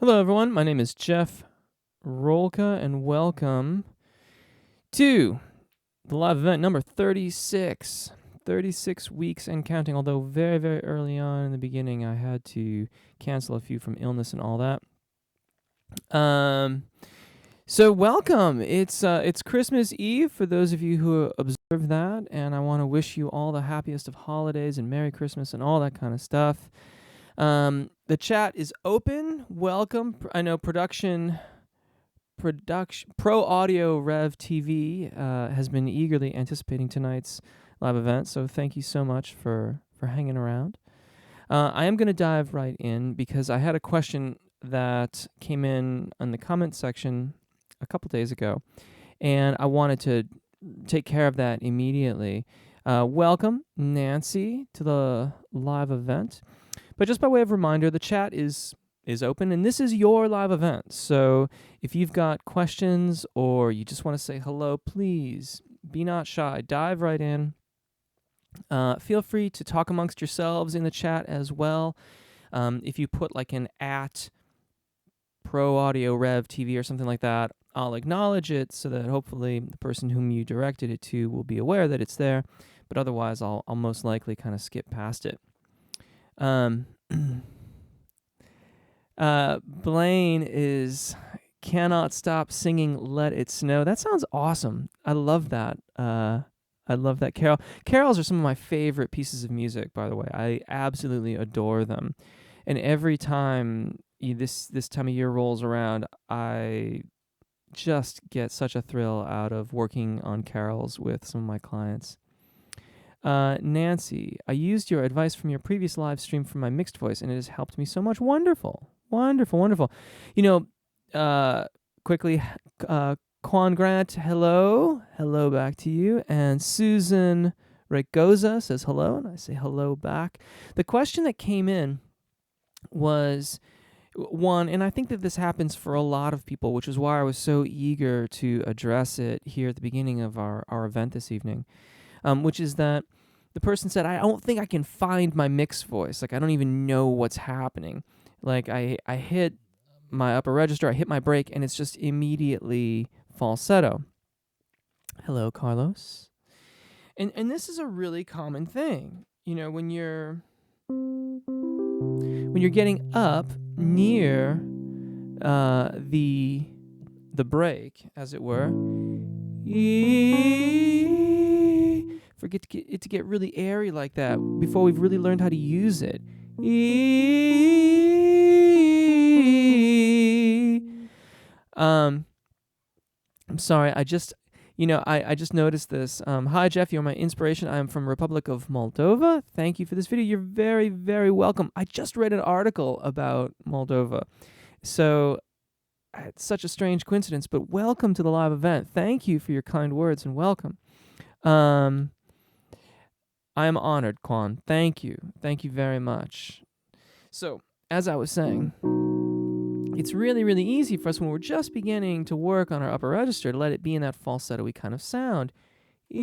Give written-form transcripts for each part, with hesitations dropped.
Hello, everyone. My name is Jeff Rolka, and welcome to the live event number 36. 36 weeks and counting, although very, very early on in the beginning, I had to cancel a few from illness and all that. So welcome. It's Christmas Eve for those of you who observe that, and I want to wish you all the happiest of holidays and Merry Christmas and all that kind of stuff. The chat is open. Welcome. I know production Pro Audio Rev TV has been eagerly anticipating tonight's live event, so thank you so much for hanging around. I am going to dive right in because I had a question that came in the comment section a couple days ago, and I wanted to take care of that immediately. Welcome, Nancy, to the live event. But just by way of reminder, the chat is open, and this is your live event. So if you've got questions or you just want to say hello, please be not shy. Dive right in. Feel free to talk amongst yourselves in the chat as well. If you put like an @ Pro Audio Rev TV or something like that, I'll acknowledge it so that hopefully the person whom you directed it to will be aware that it's there. But otherwise, I'll most likely kind of skip past it. Blaine cannot stop singing Let It Snow. That sounds awesome. I love that. I love that carol. Carols are some of my favorite pieces of music, by the way. I absolutely adore them. And every time this time of year rolls around, I just get such a thrill out of working on carols with some of my clients. Nancy, I used your advice from your previous live stream for my mixed voice, and it has helped me so much. Wonderful. Wonderful, wonderful. Quickly, Quan Grant, hello. Hello back to you. And Susan Regoza says hello, and I say hello back. The question that came in was one, and I think that this happens for a lot of people, which is why I was so eager to address it here at the beginning of our event this evening, which is that the person said, I don't think I can find my mixed voice. Like, I don't even know what's happening. Like, I hit my upper register, I hit my break, and it's just immediately falsetto. Hello, Carlos. And this is a really common thing. You know, when you're getting up near the break, as it were, forget it to get really airy like that before we've really learned how to use it. I'm sorry, I just noticed this. Hi, Jeff, you're my inspiration. I am from Republic of Moldova. Thank you for this video. You're very, very welcome. I just read an article about Moldova. So it's such a strange coincidence, but welcome to the live event. Thank you for your kind words and welcome. I am honored, Quan. Thank you. Thank you very much. So, as I was saying, it's really, really easy for us when we're just beginning to work on our upper register to let it be in that falsetto-y kind of sound. And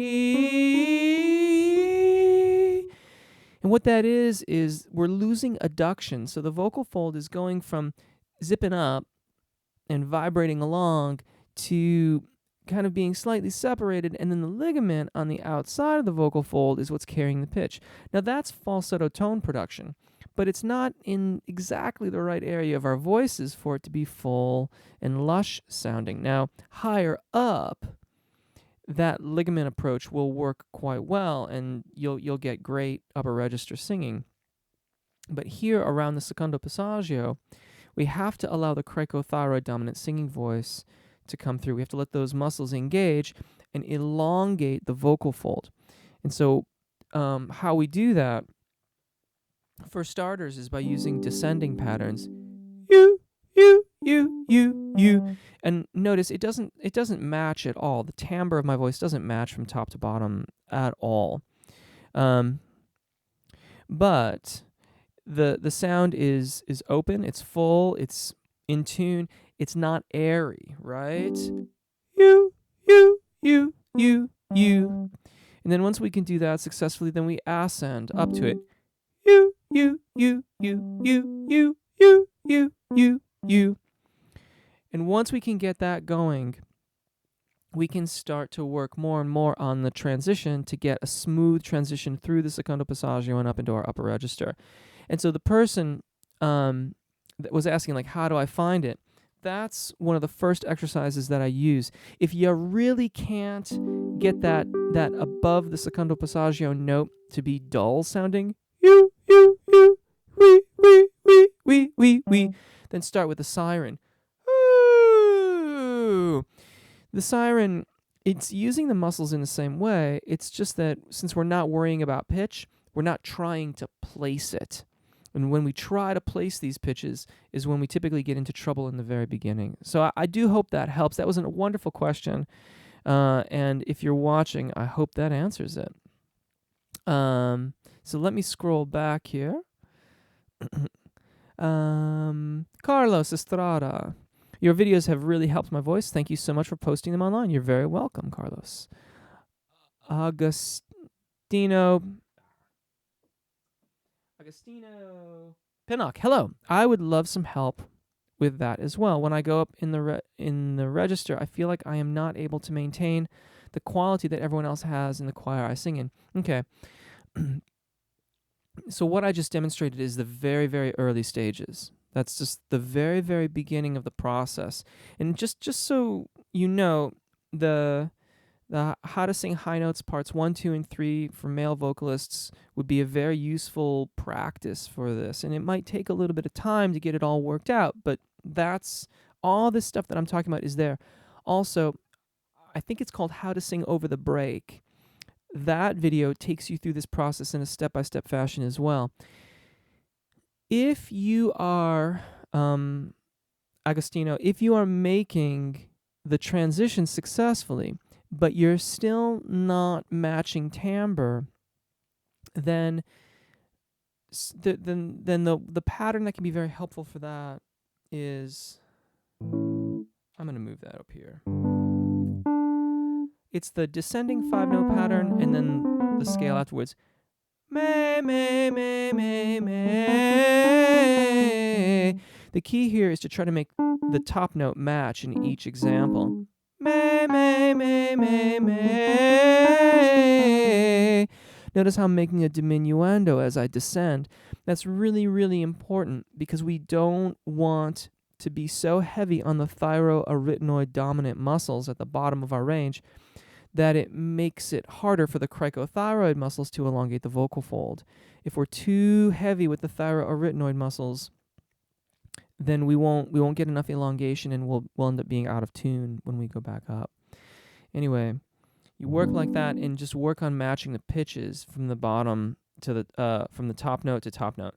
what that is we're losing adduction. So the vocal fold is going from zipping up and vibrating along to kind of being slightly separated, and then the ligament on the outside of the vocal fold is what's carrying the pitch. Now that's falsetto tone production, but it's not in exactly the right area of our voices for it to be full and lush sounding. Now, higher up, that ligament approach will work quite well, and you'll get great upper register singing. But here around the secondo passaggio, we have to allow the cricothyroid dominant singing voice to come through. We have to let those muscles engage and elongate the vocal fold. And so how we do that, for starters, is by using descending patterns. You, you, you, you, you. And notice it doesn't match at all. The timbre of my voice doesn't match from top to bottom at all. But the sound is open, it's full, it's in tune, it's not airy, right? You, you, you, you, you. And then once we can do that successfully, then we ascend up to it. You, you, you, you, you, you, you, you, you. you. And once we can get that going, we can start to work more and more on the transition to get a smooth transition through the secondo passaggio and up into our upper register. And so the person that was asking, like, how do I find it? That's one of the first exercises that I use. If you really can't get that above the secondo passaggio note to be dull sounding, you, wee, then start with the siren. Ooh. The siren, it's using the muscles in the same way. It's just that since we're not worrying about pitch, we're not trying to place it. And when we try to place these pitches is when we typically get into trouble in the very beginning. So I do hope that helps. That was a wonderful question. And if you're watching, I hope that answers it. So let me scroll back here. Carlos Estrada. Your videos have really helped my voice. Thank you so much for posting them online. You're very welcome, Carlos. Agostino Pinnock. Hello. I would love some help with that as well. When I go up in the register, I feel like I am not able to maintain the quality that everyone else has in the choir I sing in. Okay. So what I just demonstrated is the very, very early stages. That's just the very, very beginning of the process. And just so you know, the how to sing high notes parts 1, 2, and 3 for male vocalists would be a very useful practice for this. And it might take a little bit of time to get it all worked out, but that's all this stuff that I'm talking about is there. Also, I think it's called How to Sing Over the Break. That video takes you through this process in a step-by-step fashion as well. If you are, Agostino, if you are making the transition successfully, but you're still not matching timbre, then the pattern that can be very helpful for that is, I'm going to move that up here. It's the descending 5-note pattern and then the scale afterwards. Me, me, me, me, me. The key here is to try to make the top note match in each example. Me, me, me, me, me. Notice how I'm making a diminuendo as I descend. That's really, really important because we don't want to be so heavy on the thyroarytenoid dominant muscles at the bottom of our range that it makes it harder for the cricothyroid muscles to elongate the vocal fold. If we're too heavy with the thyroarytenoid muscles, then we won't get enough elongation and we'll end up being out of tune when we go back up. Anyway, you work like that and just work on matching the pitches from the bottom to the from the top note to top note.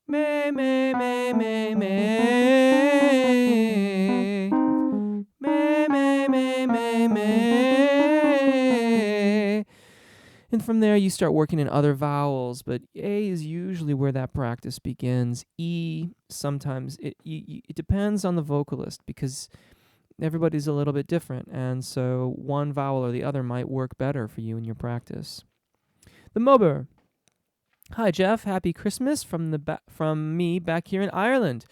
Me, me, me, me, me. Me, me, me, me, me. And from there, you start working in other vowels, but A is usually where that practice begins. E, sometimes, it depends on the vocalist because everybody's a little bit different, and so one vowel or the other might work better for you in your practice. The Mober. Hi, Jeff. Happy Christmas from me back here in Ireland.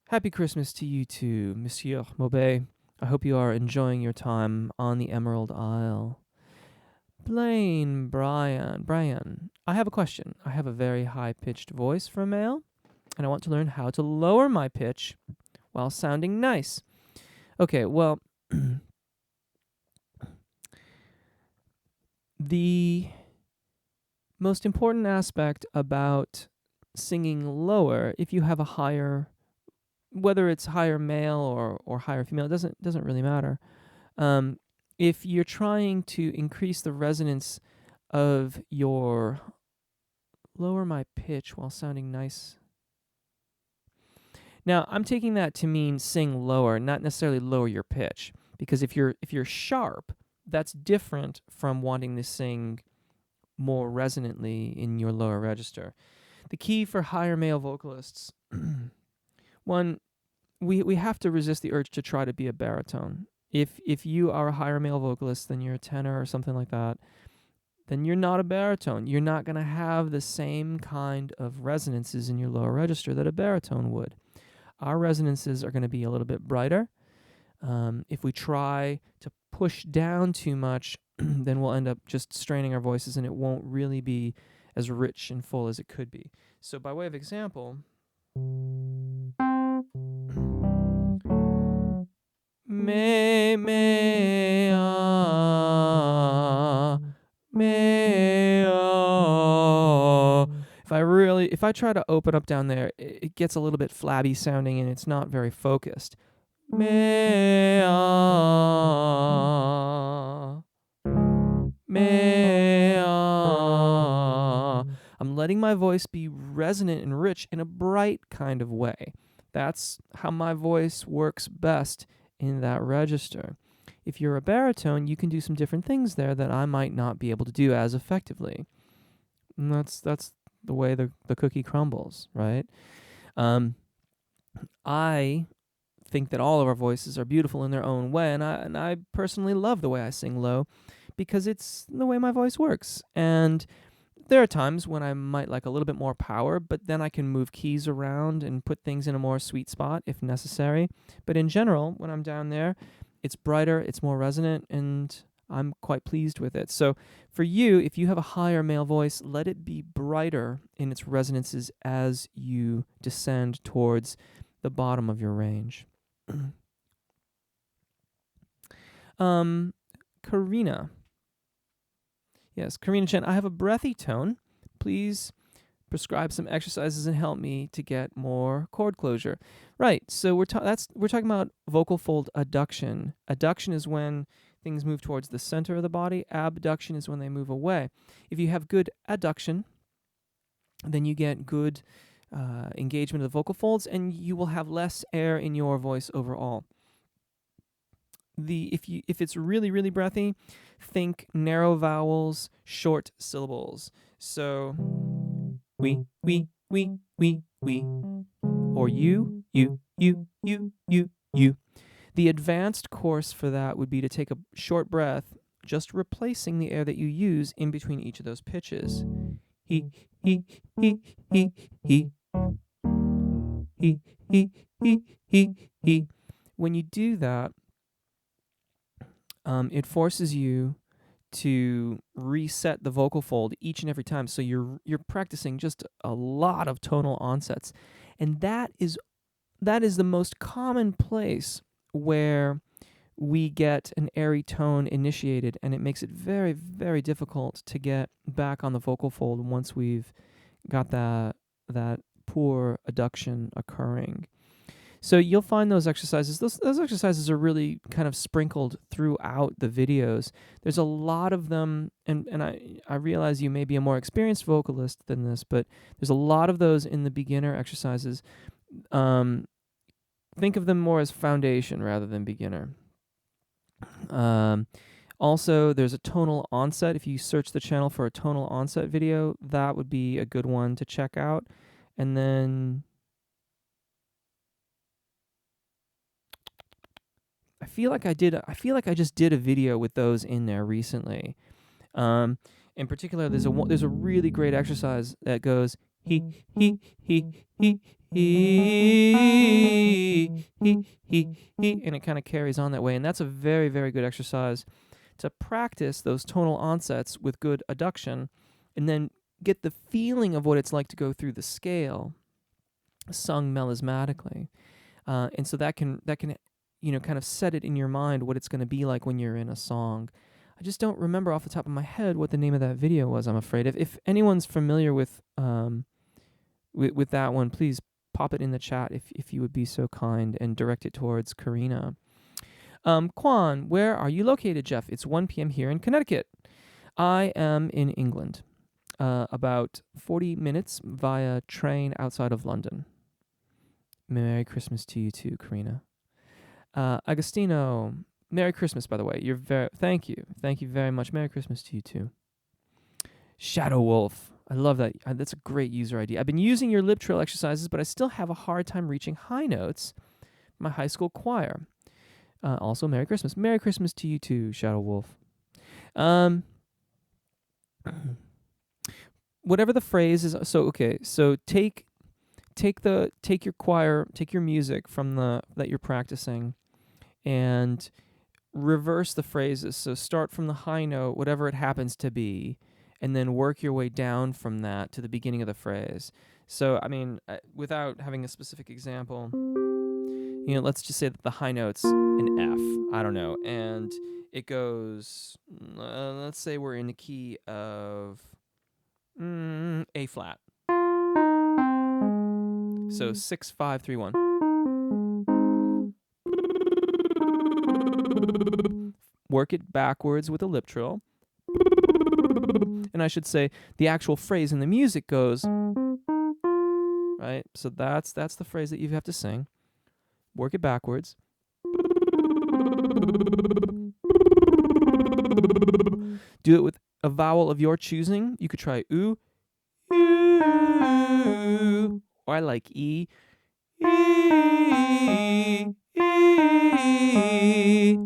Happy Christmas to you too, Monsieur Maubé. I hope you are enjoying your time on the Emerald Isle. Brian, I have a question. I have a very high-pitched voice for a male, and I want to learn how to lower my pitch while sounding nice. Okay, well, the most important aspect about singing lower, if you have a higher, whether it's higher male or higher female, it doesn't really matter. If you're trying to increase the resonance of your lower my pitch while sounding nice. Now, I'm taking that to mean sing lower, not necessarily lower your pitch, because if you're sharp, that's different from wanting to sing more resonantly in your lower register. The key for higher male vocalists, one, we have to resist the urge to try to be a baritone. If you are a higher male vocalist, then you're a tenor or something like that, then you're not a baritone. You're not going to have the same kind of resonances in your lower register that a baritone would. our resonances are going to be a little bit brighter. If we try to push down too much, then we'll end up just straining our voices, and it won't really be as rich and full as it could be. So by way of example, me me me if I try to open up down there, it gets a little bit flabby sounding and it's not very focused. Me me I'm letting my voice be resonant and rich in a bright kind of way. That's how my voice works best in that register. If you're a baritone, you can do some different things there that I might not be able to do as effectively. And that's the way the cookie crumbles, right? I think that all of our voices are beautiful in their own way, and I personally love the way I sing low because it's the way my voice works. And there are times when I might like a little bit more power, but then I can move keys around and put things in a more sweet spot if necessary. But in general, when I'm down there, it's brighter, it's more resonant, and I'm quite pleased with it. So for you, if you have a higher male voice, let it be brighter in its resonances as you descend towards the bottom of your range. Karina. Yes, Karina Chen, I have a breathy tone. Please prescribe some exercises and help me to get more chord closure. Right. So we're talking about vocal fold adduction. Adduction is when things move towards the center of the body. Abduction is when they move away. If you have good adduction, then you get good engagement of the vocal folds, and you will have less air in your voice overall. If it's really, really breathy, think narrow vowels, short syllables. So we, or you. The advanced course for that would be to take a short breath, just replacing the air that you use in between each of those pitches. He. When you do that, it forces you to reset the vocal fold each and every time. So you're practicing just a lot of tonal onsets, and that is the most common place where we get an airy tone initiated, and it makes it very, very difficult to get back on the vocal fold once we've got that poor adduction occurring. So you'll find those exercises. Those exercises are really kind of sprinkled throughout the videos. There's a lot of them, and I realize you may be a more experienced vocalist than this, but there's a lot of those in the beginner exercises. Think of them more as foundation rather than beginner. Also, there's a tonal onset. If you search the channel for a tonal onset video, that would be a good one to check out. And then I feel like I just did a video with those in there recently. In particular, there's a really great exercise that goes he, and it kind of carries on that way. And that's a very, very good exercise to practice those tonal onsets with good adduction, and then get the feeling of what it's like to go through the scale, sung melismatically. And so that can kind of set it in your mind what it's going to be like when you're in a song. I just don't remember off the top of my head what the name of that video was, I'm afraid. If anyone's familiar with that one, please pop it in the chat if you would be so kind, and direct it towards Karina. Kwan, where are you located, Jeff? It's 1 p.m. here in Connecticut. I am in England, about 40 minutes via train outside of London. Merry Christmas to you too, Karina. Agostino, Merry Christmas, by the way. Thank you very much. Merry Christmas to you too. Shadow Wolf, I love that. That's a great user ID. I've been using your lip trill exercises, but I still have a hard time reaching high notes. My high school choir. Also, Merry Christmas. Merry Christmas to you too, Shadow Wolf. Whatever the phrase is. So take take your music from that you're practicing, and reverse the phrases. So start from the high note, whatever it happens to be, and then work your way down from that to the beginning of the phrase. So, I mean, without having a specific example, let's just say that the high note's an F. I don't know. And it goes, let's say we're in the key of A flat. So 6, 5, 3, 1. Work it backwards with a lip trill. And I should say the actual phrase in the music goes, right? So that's the phrase that you have to sing. Work it backwards. Do it with a vowel of your choosing. You could try oo, oo, or I like e, e, e.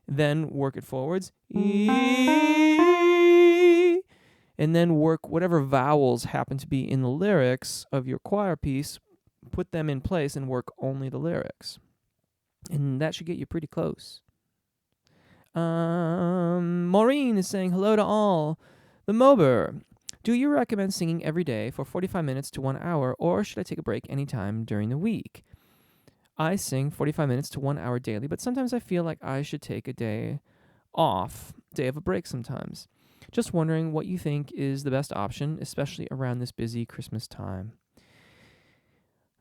Then work it forwards. E, and then work whatever vowels happen to be in the lyrics of your choir piece, put them in place and work only the lyrics. And that should get you pretty close. Maureen is saying hello to all. The Mober. Do you recommend singing every day for 45 minutes to 1 hour, or should I take a break anytime during the week? I sing 45 minutes to 1 hour daily, but sometimes I feel like I should take a day off, day of a break sometimes. Just wondering what you think is the best option, especially around this busy Christmas time.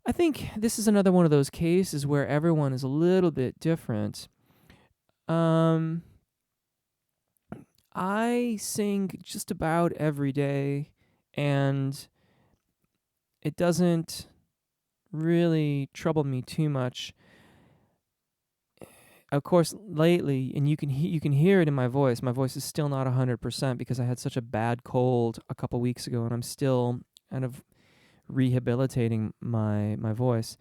I think this is another one of those cases where everyone is a little bit different. I sing just about every day, and it doesn't really trouble me too much. Of course, lately, and you can hear it in my voice. My voice is still not 100% because I had such a bad cold a couple weeks ago, and I'm still kind of rehabilitating my voice.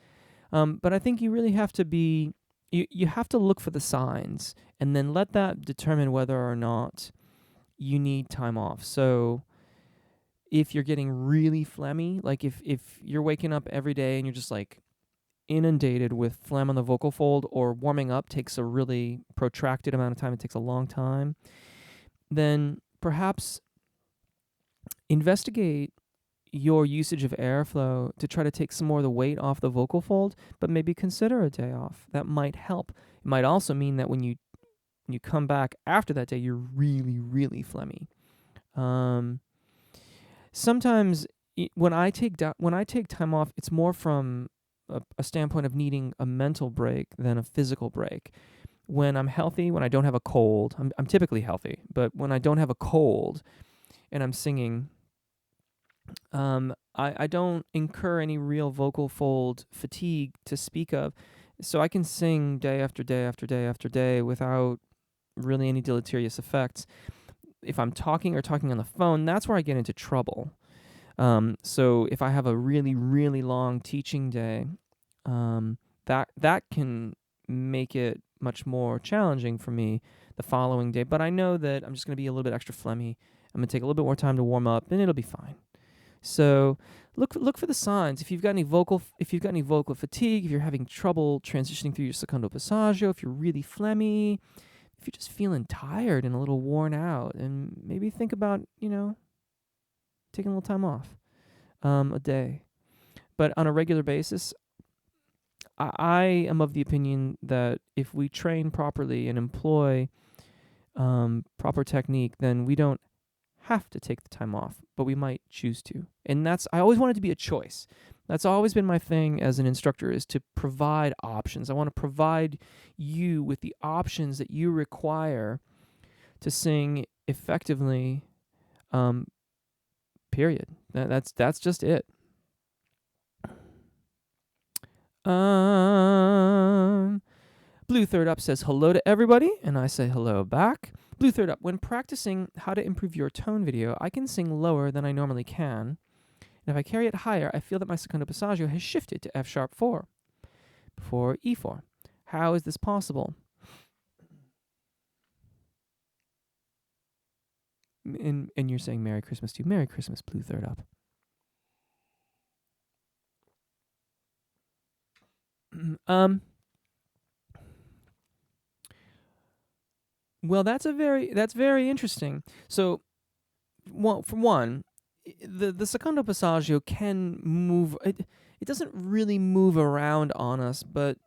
But I think you really have to be you have to look for the signs, and then let that determine whether or not you need time off. So if you're getting really phlegmy, like if you're waking up every day and you're just like inundated with phlegm on the vocal fold, or warming up takes a really protracted amount of time, it takes a long time, then perhaps investigate your usage of airflow to try to take some more of the weight off the vocal fold, but maybe consider a day off. That might help. It might also mean that when you come back after that day, you're really, really phlegmy. Sometimes when I take time off, it's more from a standpoint of needing a mental break than a physical break. When I'm healthy, when I don't have a cold, I'm typically healthy, but when I don't have a cold and I'm singing, I don't incur any real vocal fold fatigue to speak of, so I can sing day after day after day after day without really any deleterious effects. If I'm talking on the phone, that's where I get into trouble. So if I have a really, really long teaching day, that can make it much more challenging for me the following day. But I know that I'm just going to be a little bit extra phlegmy. I'm going to take a little bit more time to warm up, and it'll be fine. So look for the signs. If you've got any vocal fatigue, if you're having trouble transitioning through your secondo passaggio, if you're really phlegmy, if you're just feeling tired and a little worn out, and maybe think about, taking a little time off, a day. But on a regular basis, I am of the opinion that if we train properly and employ proper technique, then we don't have to take the time off, but we might choose to. And I always want it to be a choice. That's always been my thing as an instructor, is to provide options. I want to provide you with the options that you require to sing effectively, period. That's just it. Blue Third Up says hello to everybody, and I say hello back. Blue Third Up, when practicing how to improve your tone video, I can sing lower than I normally can. And if I carry it higher, I feel that my secondo passaggio has shifted to F sharp 4 before E4. How is this possible? And you're saying Merry Christmas to you. Merry Christmas, Blue Third Up. um, well, that's very interesting. So, for one, the secondo passaggio can move. It doesn't really move around on us, but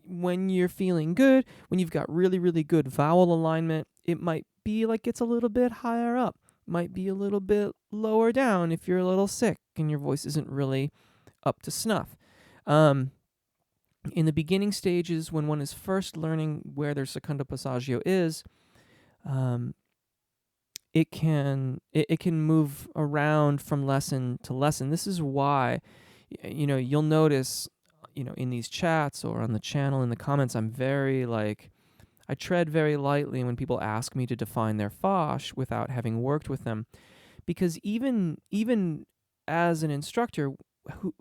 when you're feeling good, when you've got really, really good vowel alignment, it might be like it's a little bit higher up, might be a little bit lower down if you're a little sick and your voice isn't really up to snuff. Um, in the beginning stages, when one is first learning where their secondo passaggio is, um, it can move around from lesson to lesson. This is why, you'll notice, in these chats or on the channel in the comments, I'm very like I tread very lightly when people ask me to define their fosh without having worked with them, because even as an instructor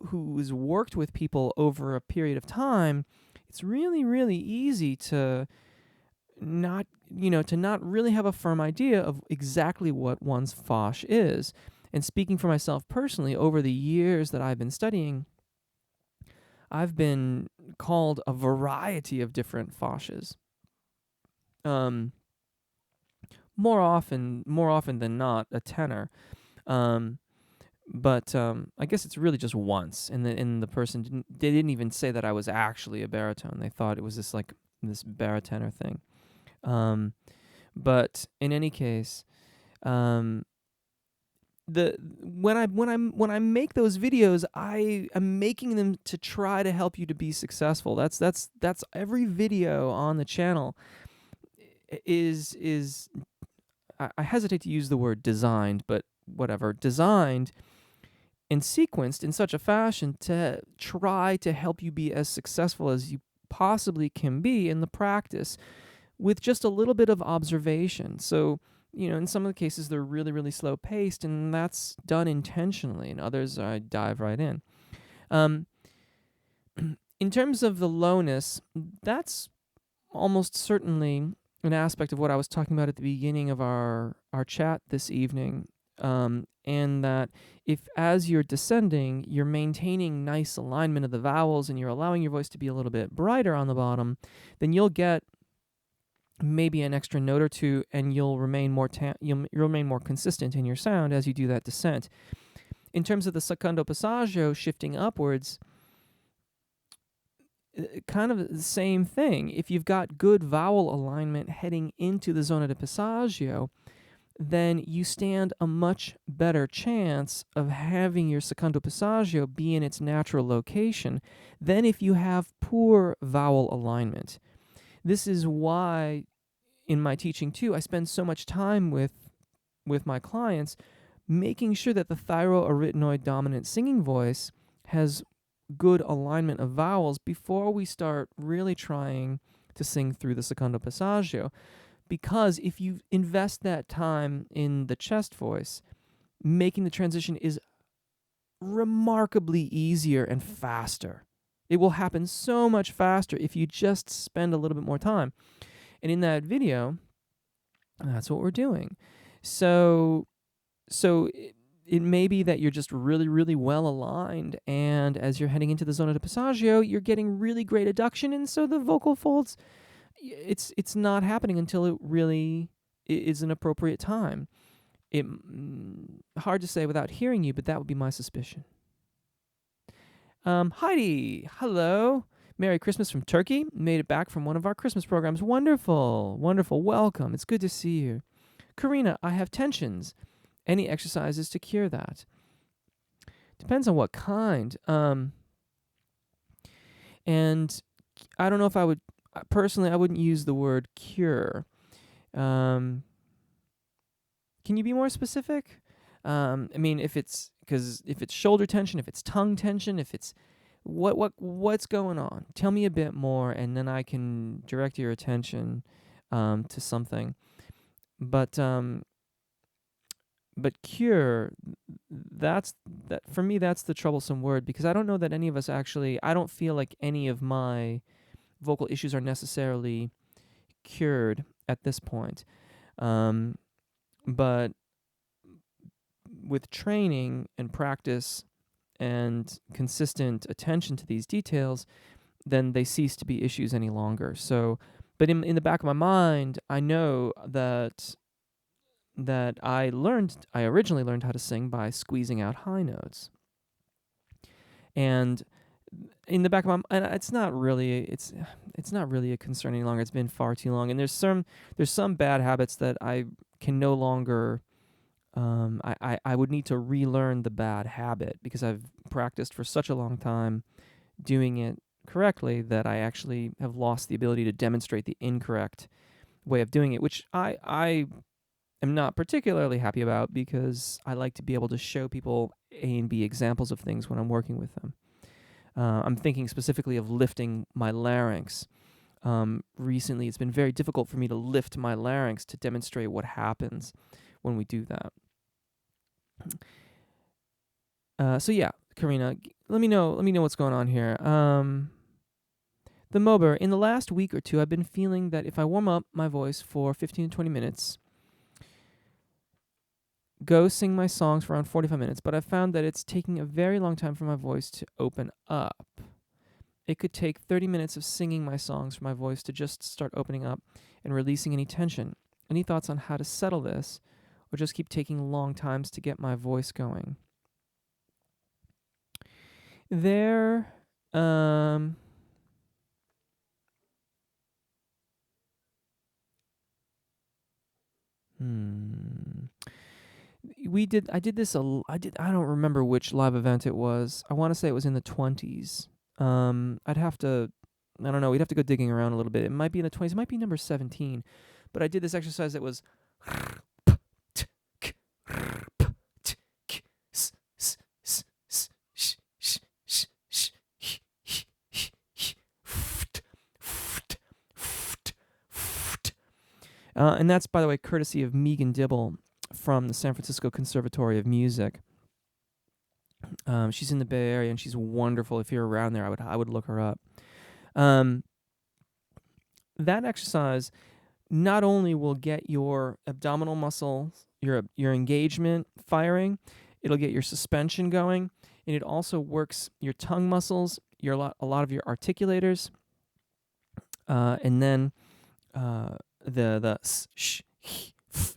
who's worked with people over a period of time, it's really really easy to not really have a firm idea of exactly what one's fosh is. And speaking for myself personally, over the years that I've been studying, I've been called a variety of different foshes. Um, more often than not, a tenor. Um, but I guess it's really just once, and the person didn't even say that I was actually a baritone. They thought it was this baritone thing. But in any case, um, the when I make those videos, I am making them to try to help you to be successful. That's every video on the channel is I hesitate to use the word designed, but whatever, designed and sequenced in such a fashion to try to help you be as successful as you possibly can be in the practice with just a little bit of observation. So, in some of the cases, they're really, really slow paced, and that's done intentionally. In others, I dive right in. Um, in terms of the lowness, that's almost certainly an aspect of what I was talking about at the beginning of our chat this evening. And that if as you're descending, you're maintaining nice alignment of the vowels and you're allowing your voice to be a little bit brighter on the bottom, then you'll get maybe an extra note or two, and you'll remain you'll remain more consistent in your sound as you do that descent. In terms of the secondo passaggio shifting upwards, kind of the same thing. If you've got good vowel alignment heading into the zona di passaggio, then you stand a much better chance of having your secondo passaggio be in its natural location than if you have poor vowel alignment. This is why in my teaching too, I spend so much time with my clients making sure that the thyroarytenoid dominant singing voice has good alignment of vowels before we start really trying to sing through the secondo passaggio. Because if you invest that time in the chest voice, making the transition is remarkably easier and faster. It will happen so much faster if you just spend a little bit more time. And in that video, that's what we're doing. So it may be that you're just really, really well aligned, and as you're heading into the zona di passaggio, you're getting really great adduction, and so the vocal folds, it's not happening until it really is an appropriate time. Hard to say without hearing you, but that would be my suspicion. Heidi, hello. Merry Christmas from Turkey. Made it back from one of our Christmas programs. Wonderful, wonderful. Welcome. It's good to see you. Karina, I have tensions. Any exercises to cure that? Depends on what kind. And I don't know if I would, personally, I wouldn't use the word cure. Can you be more specific? I mean, if it's shoulder tension, if it's tongue tension, if it's what's going on? Tell me a bit more, and then I can direct your attention to something. But cure, that for me, that's the troublesome word, because I don't know that any of us actually. I don't feel like any of my vocal issues are necessarily cured at this point. But with training and practice and consistent attention to these details, then they cease to be issues any longer. So, but in the back of my mind, I know that I originally learned how to sing by squeezing out high notes. And in the back of my and it's not really a concern any longer. It's been far too long. And there's some bad habits that I can no longer I would need to relearn the bad habit, because I've practiced for such a long time doing it correctly that I actually have lost the ability to demonstrate the incorrect way of doing it, which I am not particularly happy about, because I like to be able to show people A and B examples of things when I'm working with them. I'm thinking specifically of lifting my larynx. Recently, it's been very difficult for me to lift my larynx to demonstrate what happens when we do that. So yeah, Karina, let me know what's going on here. The Mober, in the last week or two, I've been feeling that if I warm up my voice for 15 to 20 minutes, go sing my songs for around 45 minutes, but I've found that it's taking a very long time for my voice to open up. It could take 30 minutes of singing my songs for my voice to just start opening up and releasing any tension. Any thoughts on how to settle this, or just keep taking long times to get my voice going? There, I don't remember which live event it was. I want to say it was in the 20s. I'd have to, I don't know, we'd have to go digging around a little bit. It might be in the 20s, it might be number 17. But I did this exercise that was and that's, by the way, courtesy of Megan Dibble from the San Francisco Conservatory of Music. She's in the Bay Area, and she's wonderful. If you're around there, I would look her up. That exercise not only will get your abdominal muscles, your engagement firing, it'll get your suspension going, and it also works your tongue muscles, a lot of your articulators, and then the sh, f,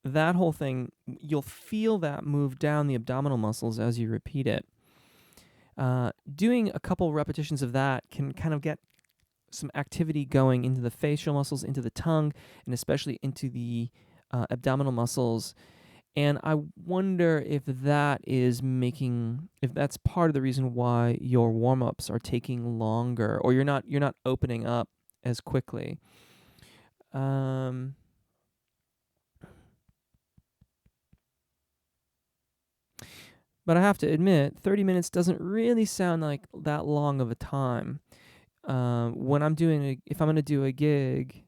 that whole thing, you'll feel that move down the abdominal muscles as you repeat it. Doing a couple repetitions of that can kind of get some activity going into the facial muscles, into the tongue, and especially into the abdominal muscles. And I wonder if that's part of the reason why your warm-ups are taking longer, or you're not opening up as quickly. But I have to admit, 30 minutes doesn't really sound like that long of a time. When if I'm going to do a gig,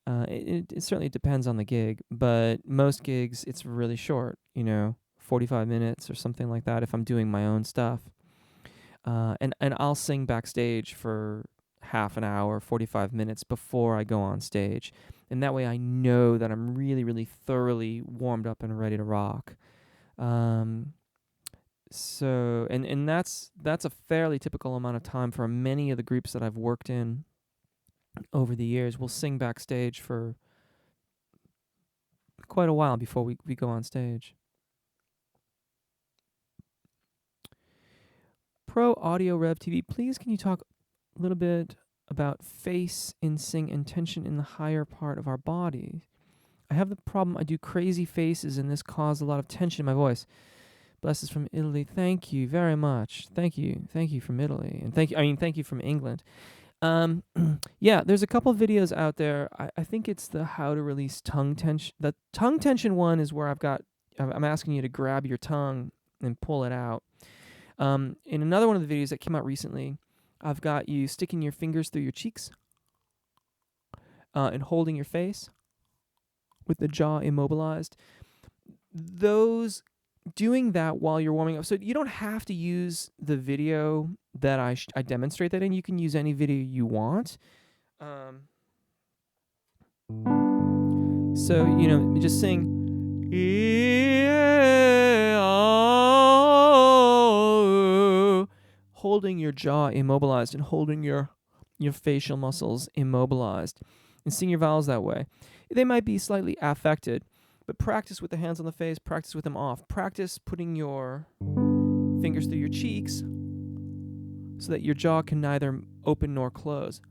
it certainly depends on the gig, but most gigs, it's really short, 45 minutes or something like that if I'm doing my own stuff. And I'll sing backstage for half an hour, 45 minutes before I go on stage. And that way I know that I'm really, really thoroughly warmed up and ready to rock. So, and that's a fairly typical amount of time for many of the groups that I've worked in over the years. We'll sing backstage for quite a while before we go on stage. Pro Audio Rev TV, please can you talk a little bit about face in sing and tension in the higher part of our body? I have the problem, I do crazy faces, and this caused a lot of tension in my voice. Blesses from Italy. Thank you very much. Thank you from Italy, and thank you from England. Yeah, there's a couple videos out there. I think it's the how to release tongue tension. The tongue tension one is where I'm asking you to grab your tongue and pull it out. In another one of the videos that came out recently, I've got you sticking your fingers through your cheeks and holding your face with the jaw immobilized. Doing that while you're warming up. So you don't have to use the video that I demonstrate that in. You can use any video you want. So, just sing. holding your jaw immobilized and holding your facial muscles immobilized and seeing your vowels that way. They might be slightly affected, but practice with the hands on the face, practice with them off. Practice putting your fingers through your cheeks so that your jaw can neither open nor close.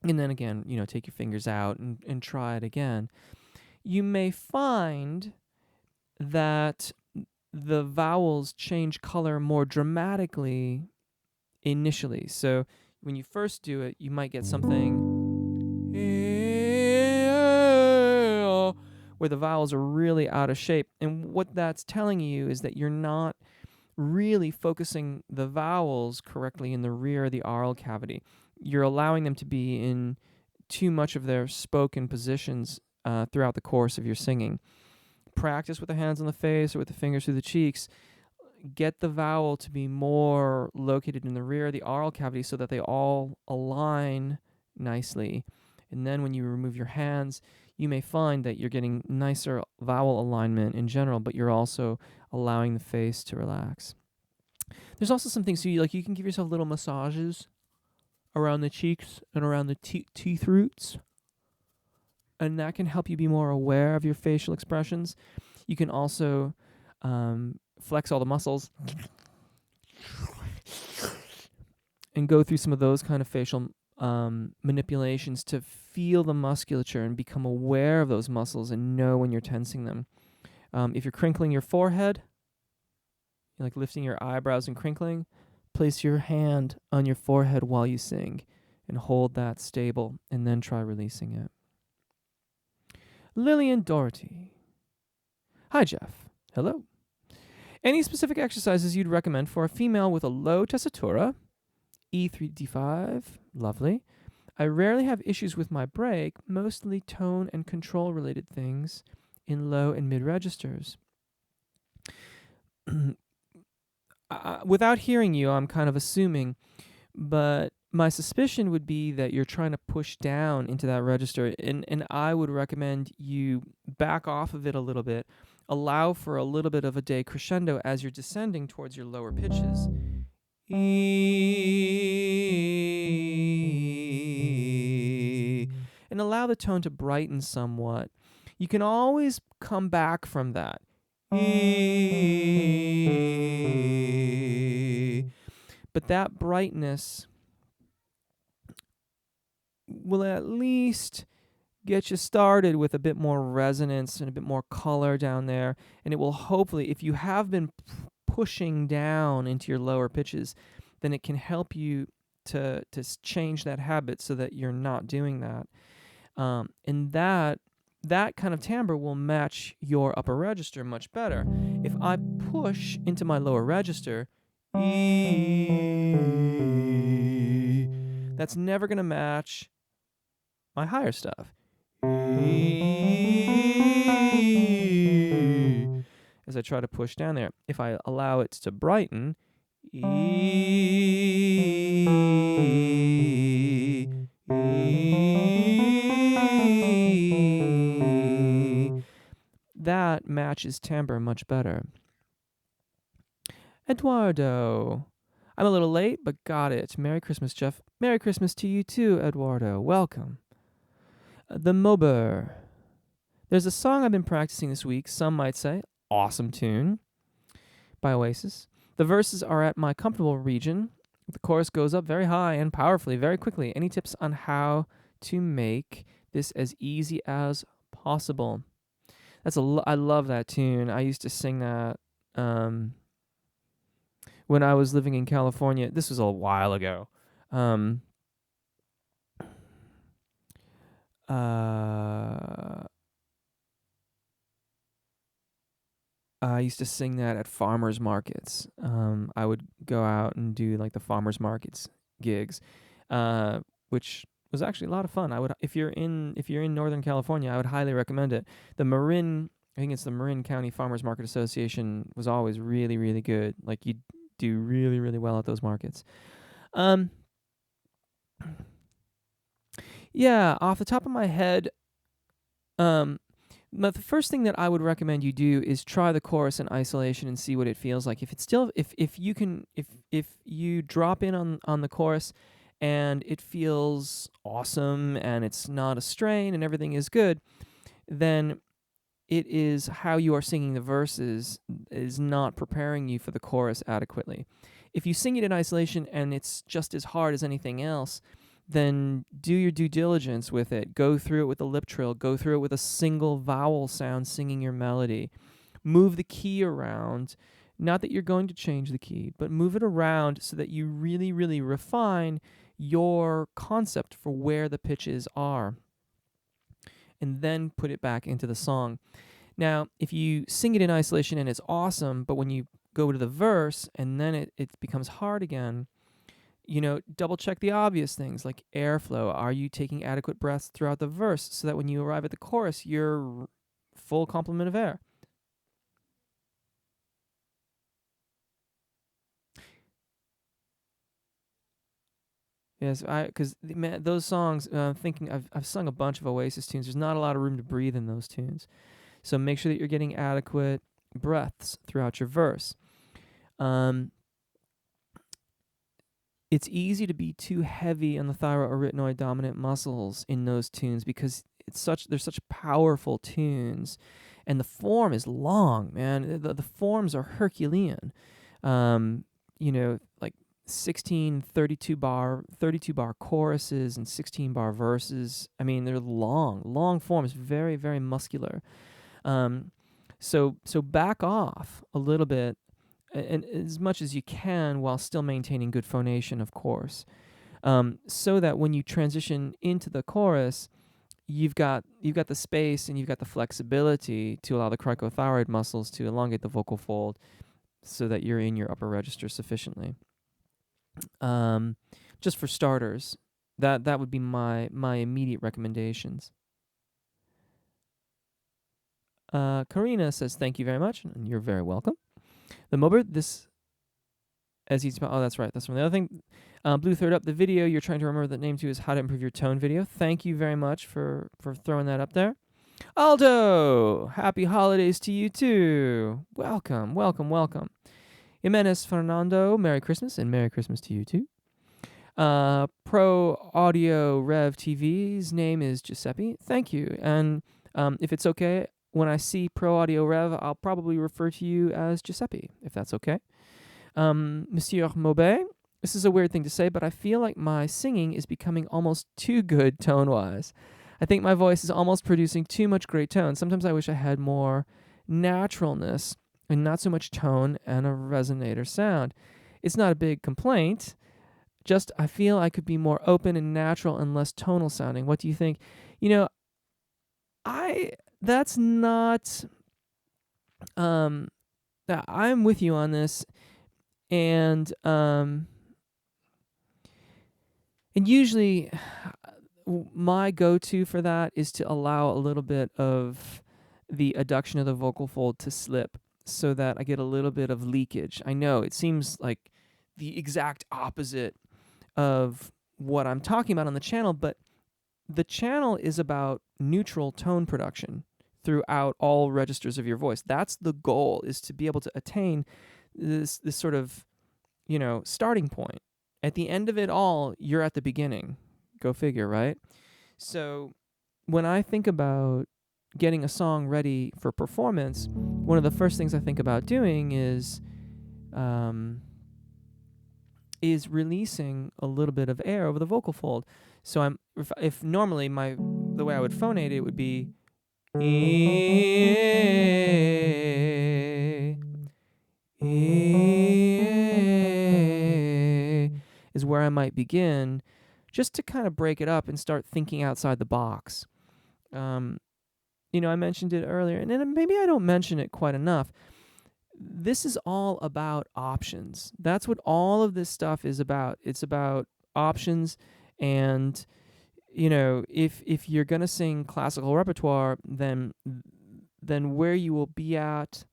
And then again, take your fingers out and try it again. You may find that the vowels change color more dramatically initially. So when you first do it, you might get something where the vowels are really out of shape. And what that's telling you is that you're not really focusing the vowels correctly in the rear of the oral cavity. You're allowing them to be in too much of their spoken positions throughout the course of your singing. Practice with the hands on the face or with the fingers through the cheeks. Get the vowel to be more located in the rear of the oral cavity so that they all align nicely. And then when you remove your hands, you may find that you're getting nicer vowel alignment in general, but you're also allowing the face to relax. There's also some things, you can give yourself little massages around the cheeks and around the teeth roots, and that can help you be more aware of your facial expressions. You can also flex all the muscles and go through some of those kind of facial manipulations to feel the musculature and become aware of those muscles and know when you're tensing them. If you're crinkling your forehead, like lifting your eyebrows and crinkling, place your hand on your forehead while you sing and hold that stable, and then try releasing it. Lillian Doherty. Hi, Jeff. Hello. Any specific exercises you'd recommend for a female with a low tessitura? E3D5. Lovely. I rarely have issues with my break, mostly tone and control related things in low and mid registers. Without hearing you, I'm kind of assuming, but my suspicion would be that you're trying to push down into that register, and I would recommend you back off of it a little bit, allow for a little bit of a decrescendo as you're descending towards your lower pitches. And allow the tone to brighten somewhat. You can always come back from that. But that brightness will at least get you started with a bit more resonance and a bit more color down there. And it will hopefully, if you have been pushing down into your lower pitches, then it can help you to change that habit so that you're not doing that. And that kind of timbre will match your upper register much better. If I push into my lower register, that's never going to match my higher stuff. As I try to push down there, if I allow it to brighten, that matches timbre much better. Eduardo. I'm a little late, but got it. Merry Christmas, Jeff. Merry Christmas to you too, Eduardo. Welcome. The Mober. There's a song I've been practicing this week. Some might say, awesome tune, by Oasis. The verses are at my comfortable region. The chorus goes up very high and powerfully, very quickly. Any tips on how to make this as easy as possible? I love that tune. I used to sing that when I was living in California. This was a while ago. I used to sing that at farmers markets. I would go out and do like the farmers markets gigs, which was actually a lot of fun. If you're in Northern California, I would highly recommend it. I think it's the Marin County Farmers Market Association, was always really, really good. Like, you do really, really well at those markets. Yeah, off the top of my head, But the first thing that I would recommend you do is try the chorus in isolation and see what it feels like. If it's still, if you drop in on the chorus and it feels awesome and it's not a strain and everything is good, then it is how you are singing the verses is not preparing you for the chorus adequately. If you sing it in isolation and it's just as hard as anything else, then do your due diligence with it. Go through it with a lip trill. Go through it with a single vowel sound singing your melody. Move the key around. Not that you're going to change the key, but move it around so that you really, really refine your concept for where the pitches are. And then put it back into the song. Now, if you sing it in isolation and it's awesome, but when you go to the verse and then it becomes hard again, double check the obvious things like airflow. Are you taking adequate breaths throughout the verse so that when you arrive at the chorus, you're full complement of air? Yes, because those songs. Thinking, I've sung a bunch of Oasis tunes. There's not a lot of room to breathe in those tunes, so make sure that you're getting adequate breaths throughout your verse. It's easy to be too heavy on the thyroarytenoid dominant muscles in those tunes because they're such powerful tunes, and the form is long, man. The forms are Herculean. Like 16 32 bar choruses and 16 bar verses. I mean, they're long forms, very, very muscular. So back off a little bit, and as much as you can, while still maintaining good phonation, of course, so that when you transition into the chorus, you've got the space and you've got the flexibility to allow the cricothyroid muscles to elongate the vocal fold, so that you're in your upper register sufficiently. Just for starters, that would be my immediate recommendations. Karina says, thank you very much, and you're very welcome. The Mobert, this, as he's, oh, that's right, that's from the other thing. Blue Third Up, the video you're trying to remember the name to is How to Improve Your Tone video. Thank you very much for throwing that up there. Aldo, happy holidays to you too. Welcome. Jimenez Fernando, Merry Christmas, and Merry Christmas to you too. Pro Audio Rev TV's name is Giuseppe. Thank you. And if it's okay, when I see Pro Audio Rev, I'll probably refer to you as Giuseppe, if that's okay. Monsieur Maubet, this is a weird thing to say, but I feel like my singing is becoming almost too good tone-wise. I think my voice is almost producing too much great tone. Sometimes I wish I had more naturalness and not so much tone and a resonator sound. It's not a big complaint. Just I feel I could be more open and natural and less tonal sounding. What do you think? That's not I'm with you on this, and usually my go-to for that is to allow a little bit of the adduction of the vocal fold to slip so that I get a little bit of leakage. I know it seems like the exact opposite of what I'm talking about on the channel, but the channel is about neutral tone production throughout all registers of your voice. That's the goal, is to be able to attain this sort of, starting point. At the end of it all, you're at the beginning. Go figure, right? So when I think about getting a song ready for performance, one of the first things I think about doing is releasing a little bit of air over the vocal fold. So if normally the way I would phonate it would be is where I might begin, just to kind of break it up and start thinking outside the box. I mentioned it earlier, and then maybe I don't mention it quite enough. This is all about options. That's what all of this stuff is about. It's about options, and if you're gonna sing classical repertoire, then where you will be at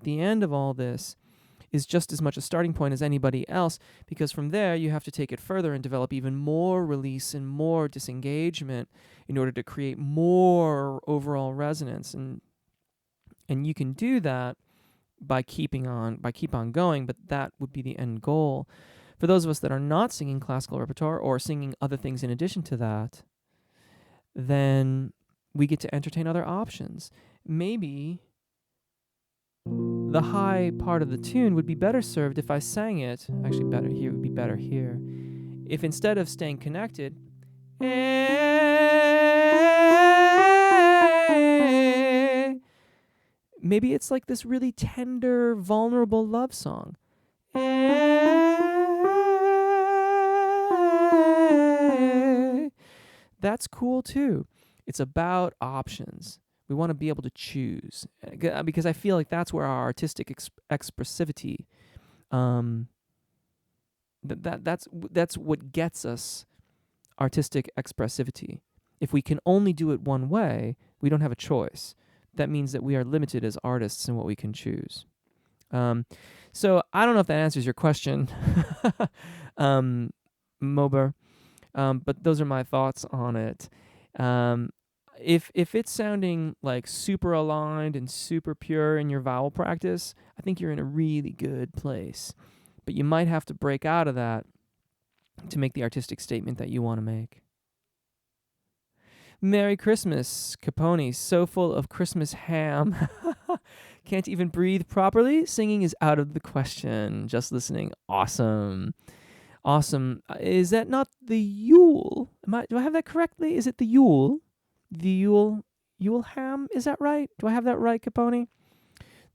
the end of all this is just as much a starting point as anybody else, because from there you have to take it further and develop even more release and more disengagement in order to create more overall resonance. And And you can do that by keep on going, but that would be the end goal. For those of us that are not singing classical repertoire or singing other things in addition to that, then we get to entertain other options. Maybe the high part of the tune would be better served if I sang it. Actually, better here would be better here. If instead of staying connected, maybe it's like this really tender, vulnerable love song. That's cool too. It's about options. We want to be able to choose, because I feel like that's where our artistic expressivity, that's what gets us artistic expressivity. If we can only do it one way, we don't have a choice. That means that we are limited as artists in what we can choose. So I don't know if that answers your question, Mober, but those are my thoughts on it. If it's sounding like super aligned and super pure in your vowel practice, I think you're in a really good place. But you might have to break out of that to make the artistic statement that you want to make. Merry Christmas, Capone, so full of Christmas ham. Can't even breathe properly? Singing is out of the question. Just listening. Awesome. Awesome. Is that not the Yule? Do I have that correctly? Is it the Yule? The Yule ham? Is that right? Do I have that right, Capone?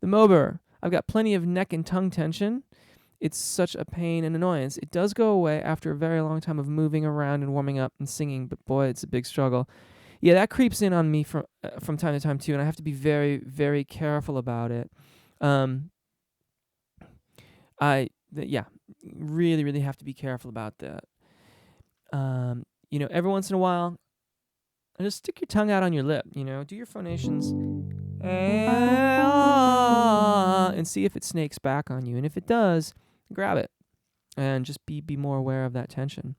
The Mober. I've got plenty of neck and tongue tension. It's such a pain and annoyance. It does go away after a very long time of moving around and warming up and singing, but boy, it's a big struggle. Yeah, that creeps in on me from time to time too, and I have to be very, very careful about it. Really, really have to be careful about that. Every once in a while, just stick your tongue out on your lip. Do your phonations, and see if it snakes back on you. And if it does, grab it and just be more aware of that tension.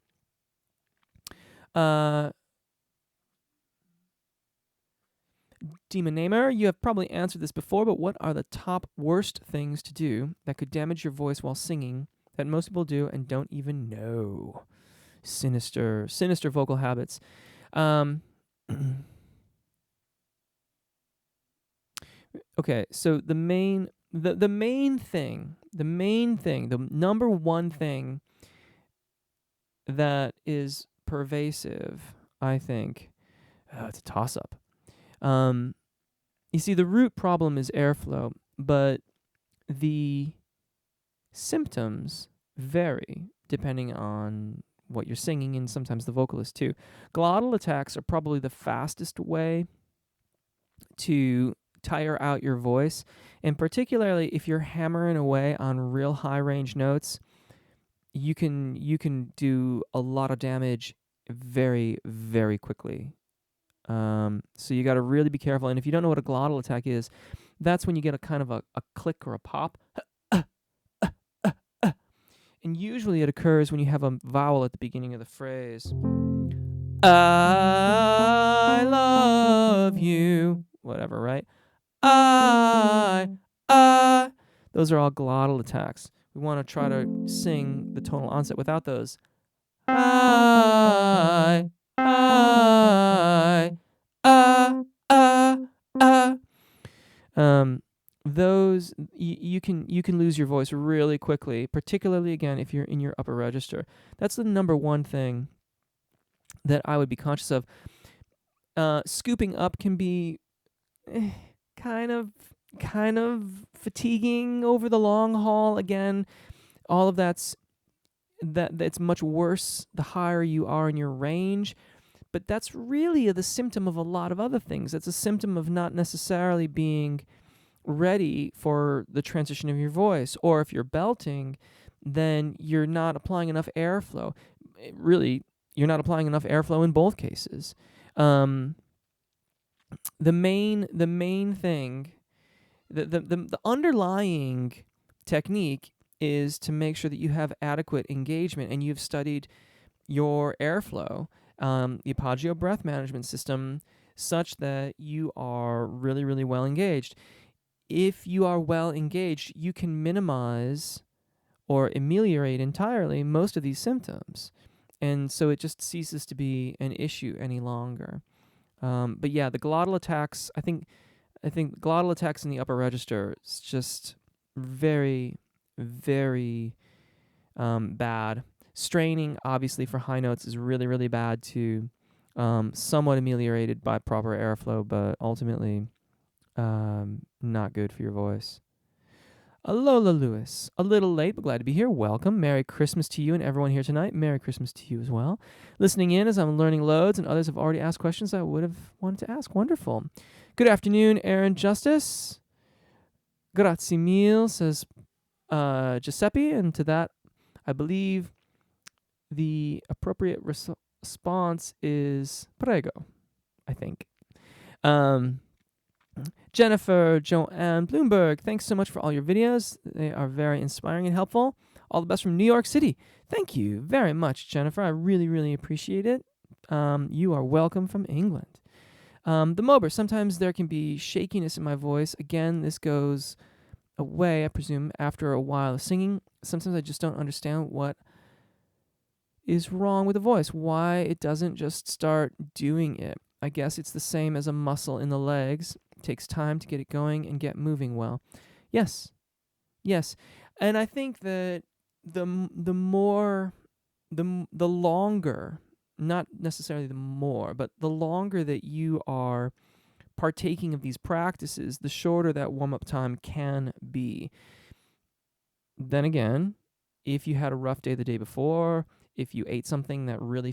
Demon Namer, you have probably answered this before, but what are the top worst things to do that could damage your voice while singing that most people do and don't even know? Sinister vocal habits. Okay, so the main thing, the number one thing that is pervasive, I think, it's a toss-up. You see, the root problem is airflow, but the symptoms vary depending on what you're singing and sometimes the vocalist too. Glottal attacks are probably the fastest way to tire out your voice, and particularly if you're hammering away on real high range notes, you can do a lot of damage very, very quickly. So you got to really be careful. And if you don't know what a glottal attack is, that's when you get a kind of a click or a pop. And usually it occurs when you have a vowel at the beginning of the phrase. I love you. Whatever, right? Those are all glottal attacks. We want to try to sing the tonal onset without those. Those you can lose your voice really quickly, particularly again if you're in your upper register. That's the number one thing that I would be conscious of. Scooping up can be kind of fatiguing over the long haul. Again, all of that's much worse the higher you are in your range. But that's really the symptom of a lot of other things. It's a symptom of not necessarily being ready for the transition of your voice. Or if you're belting, then you're not applying enough airflow. Really, you're not applying enough airflow in both cases. The main thing, the underlying technique is to make sure that you have adequate engagement and you've studied your airflow, the Passaggios breath management system, such that you are really, really well engaged. if you are well engaged, you can minimize or ameliorate entirely most of these symptoms. And so it just ceases to be an issue any longer. But yeah, the glottal attacks, I think glottal attacks in the upper register is just very, very bad. Straining, obviously, for high notes is really, really bad too. Somewhat ameliorated by proper airflow, but ultimately not good for your voice. Alola Lewis, a little late, but glad to be here. Welcome. Merry Christmas to you and everyone here tonight. Merry Christmas to you as well. Listening in as I'm learning loads, and others have already asked questions I would have wanted to ask. Wonderful. Good afternoon, Aaron Justice. Grazie mille, says Giuseppe, and to that, I believe the appropriate response is prego, I think. Jennifer Joanne Bloomberg, thanks so much for all your videos. They are very inspiring and helpful. All the best from New York City. Thank you very much, Jennifer. I really, really appreciate it. You are welcome from England. The Mober, sometimes there can be shakiness in my voice. Again, this goes away, I presume, after a while of singing. Sometimes I just don't understand what is wrong with the voice, why it doesn't just start doing it. I guess it's the same as a muscle in the legs. It takes time to get it going and get moving well. Yes. And I think that the longer, not necessarily the more, but the longer that you are partaking of these practices, the shorter that warm-up time can be. Then again, if you had a rough day the day before, if you ate something that really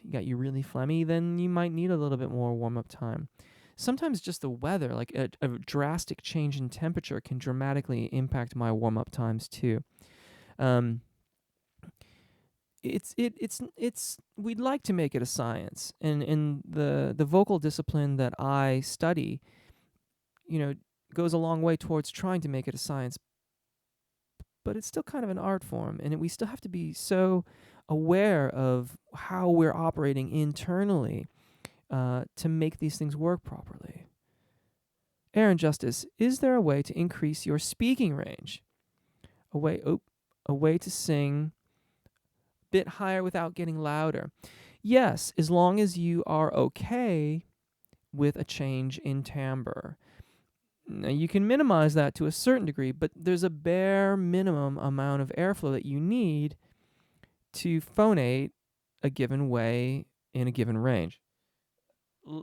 got you really phlegmy, then you might need a little bit more warm-up time. Sometimes just the weather, like a drastic change in temperature, can dramatically impact my warm-up times too. We'd like to make it a science, and in the vocal discipline that I study, goes a long way towards trying to make it a science, but it's still kind of an art form, and we still have to be so aware of how we're operating internally to make these things work properly. Aaron Justice, is there a way to increase your speaking range? A way to sing a bit higher without getting louder? Yes, as long as you are okay with a change in timbre. Now, you can minimize that to a certain degree, but there's a bare minimum amount of airflow that you need to phonate a given way in a given range.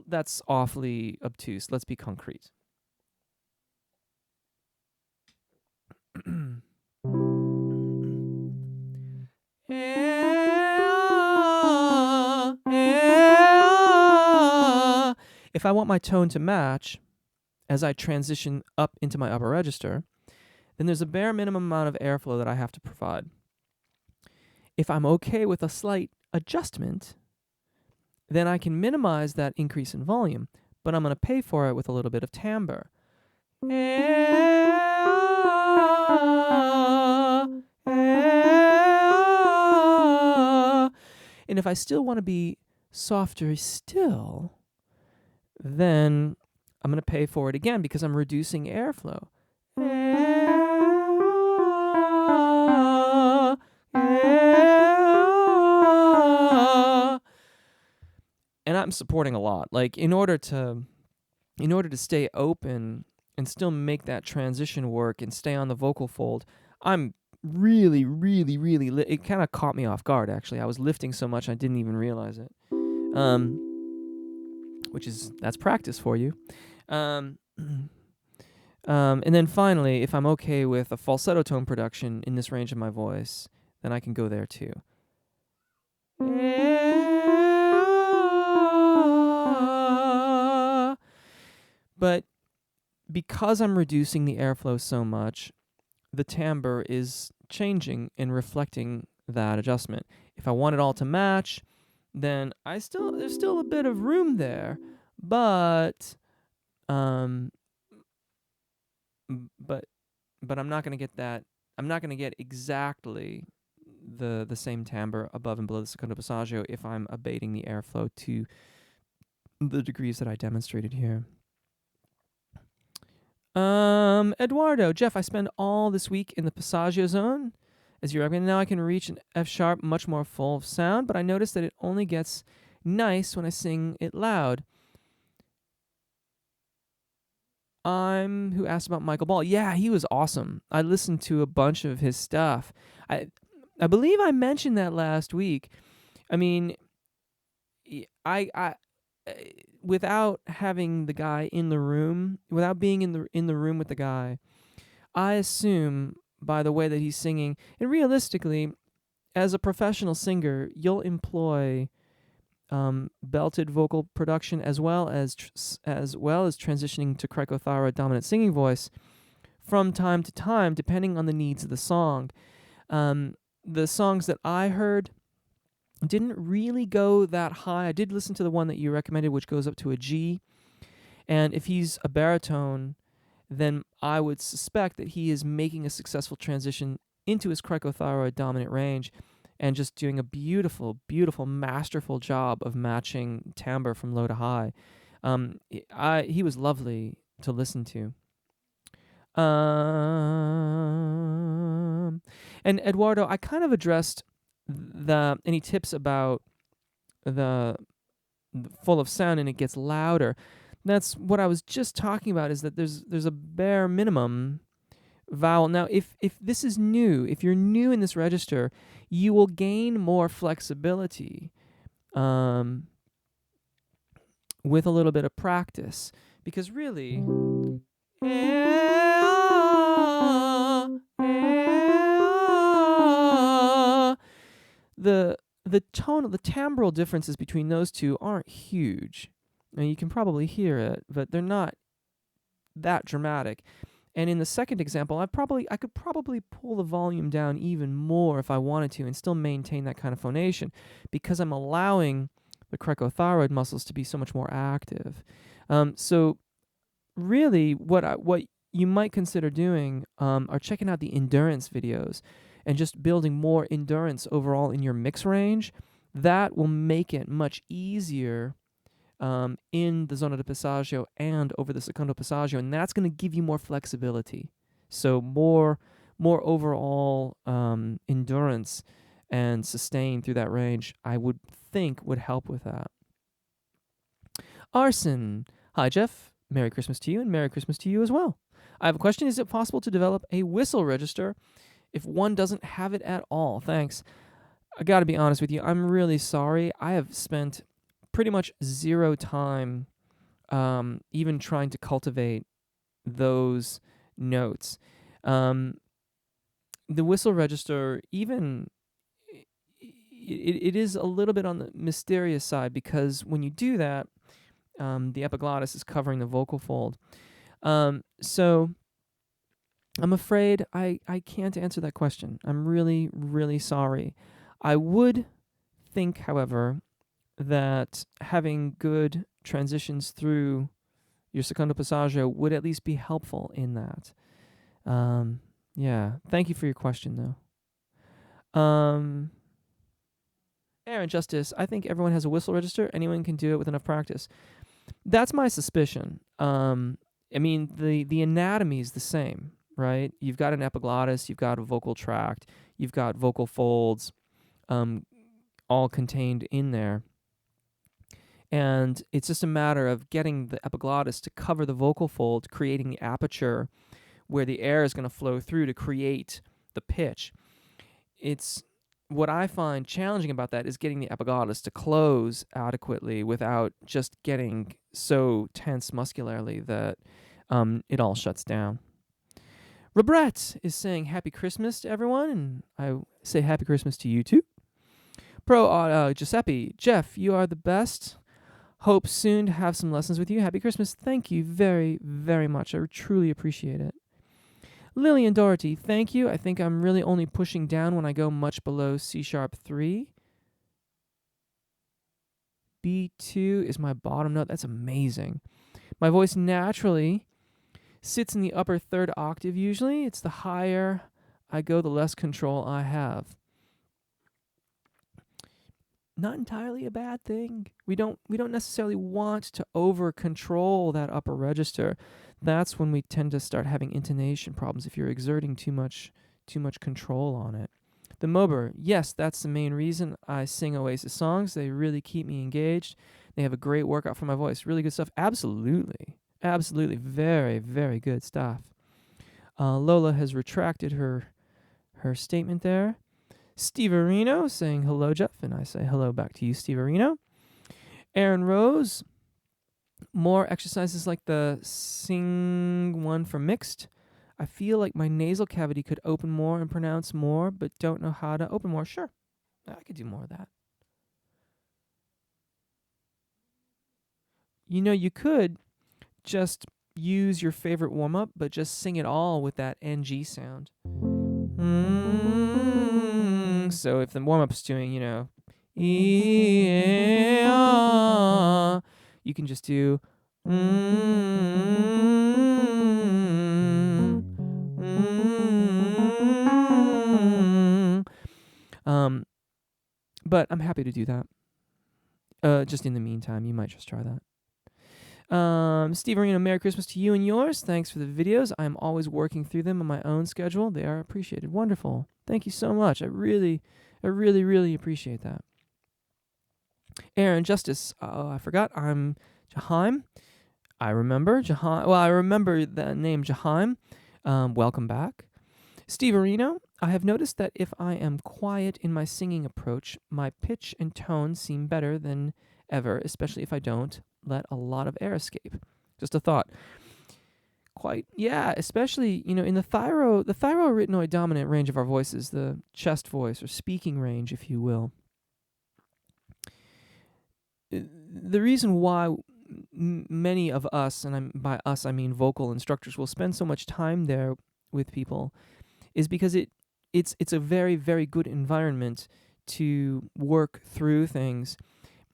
That's awfully obtuse. Let's be concrete. If I want my tone to match as I transition up into my upper register, then there's a bare minimum amount of airflow that I have to provide. If I'm okay with a slight adjustment, then I can minimize that increase in volume, but I'm going to pay for it with a little bit of timbre. And if I still want to be softer still, then I'm going to pay for it again because I'm reducing airflow. And I'm supporting a lot. Like in order to stay open and still make that transition work and stay on the vocal fold, I'm really, really, really, it kind of caught me off guard, actually. I was lifting so much I didn't even realize it. That's practice for you. And then finally, if I'm okay with a falsetto tone production in this range of my voice, then I can go there too. But because I'm reducing the airflow so much, the timbre is changing and reflecting that adjustment. If I want it all to match, then there's still a bit of room there, but I'm not going to get that. I'm not going to get exactly the same timbre above and below the secondo passaggio if I'm abating the airflow to the degrees that I demonstrated here. Eduardo, Jeff, I spend all this week in the passaggio zone. As you recommend, now I can reach an F sharp much more full of sound, but I notice that it only gets nice when I sing it loud. I'm who asked about Michael Ball. Yeah, he was awesome. I listened to a bunch of his stuff. I I believe I mentioned that last week. I mean, I without having the guy in the room, without being in the room with the guy, I assume by the way that he's singing, and realistically, as a professional singer, you'll employ belted vocal production as well as transitioning to cricothyroid dominant singing voice from time to time, depending on the needs of the song. The songs that I heard didn't really go that high. I did listen to the one that you recommended, which goes up to a G. And if he's a baritone, then I would suspect that he is making a successful transition into his cricothyroid dominant range and just doing a beautiful, beautiful, masterful job of matching timbre from low to high. He was lovely to listen to. And Eduardo, I kind of addressed any tips about the full of sound and it gets louder. That's what I was just talking about, is that there's a bare minimum vowel. Now, if this is new, if you're new in this register, you will gain more flexibility with a little bit of practice, because really the tone, the timbral differences between those two aren't huge. Now, you can probably hear it, but they're not that dramatic. And in the second example, I could probably pull the volume down even more if I wanted to and still maintain that kind of phonation, because I'm allowing the cricothyroid muscles to be so much more active. So really, what you might consider doing are checking out the endurance videos and just building more endurance overall in your mix range. That will make it much easier in the zona de passaggio and over the secondo passaggio, and that's going to give you more flexibility. So more overall endurance and sustain through that range, I would think would help with that. Arson, hi Jeff, Merry Christmas to you, and Merry Christmas to you as well. I have a question. Is it possible to develop a whistle register if one doesn't have it at all? Thanks. I got to be honest with you. I'm really sorry. I have spent pretty much zero time even trying to cultivate those notes. The whistle register, even it is a little bit on the mysterious side, because when you do that, the epiglottis is covering the vocal fold. So I'm afraid I can't answer that question. I'm really, really sorry. I would think, however, that having good transitions through your secondo passaggio would at least be helpful in that. Yeah. Thank you for your question, though. Aaron Justice, I think everyone has a whistle register. Anyone can do it with enough practice. That's my suspicion. I mean, the anatomy is the same, right? You've got an epiglottis, you've got a vocal tract, you've got vocal folds, all contained in there. And it's just a matter of getting the epiglottis to cover the vocal fold, creating the aperture where the air is going to flow through to create the pitch. It's what I find challenging about that is getting the epiglottis to close adequately without just getting so tense muscularly that it all shuts down. Rebret is saying Happy Christmas to everyone, and I say Happy Christmas to you too. Giuseppe, Jeff, you are the best. Hope soon to have some lessons with you. Happy Christmas. Thank you very, very much. I truly appreciate it. Lillian Doherty, thank you. I think I'm really only pushing down when I go much below C-sharp 3. B2 is my bottom note. That's amazing. My voice naturally sits in the upper third octave usually. It's the higher I go, the less control I have. not entirely a bad thing. We don't necessarily want to over control that upper register. That's when we tend to start having intonation problems if you're exerting too much control on it. The Mober, yes, that's the main reason I sing Oasis songs. They really keep me engaged. They have a great workout for my voice. Really good stuff. Absolutely. Absolutely. Very, very good stuff. Lola has retracted her statement there. Steve Areno saying hello, Jeff, and I say hello back to you, Steve Areno. Aaron Rose, more exercises like the sing one for mixed. I feel like my nasal cavity could open more and pronounce more, but don't know how to open more. Sure, I could do more of that. You know, you could just use your favorite warm-up, but just sing it all with that NG sound. So if the warm-up's doing, you know, you can just do but I'm happy to do that. Just in the meantime, you might just try that. Steve Arena, Merry Christmas to you and yours. Thanks for the videos. I'm always working through them on my own schedule. They are appreciated. Wonderful. Thank you so much. I really appreciate that. Aaron Justice. Oh, I forgot. I'm Jaheim. I remember Jaheim. Well, I remember the name Jaheim. Welcome back. Steve Areno. I have noticed that if I am quiet in my singing approach, my pitch and tone seem better than ever, especially if I don't let a lot of air escape. Just a thought. Especially, you know, in the thyroarytenoid dominant range of our voices, the chest voice or speaking range, if you will. The reason why many of us, and by us I mean vocal instructors, will spend so much time there with people is because it's a very, very good environment to work through things.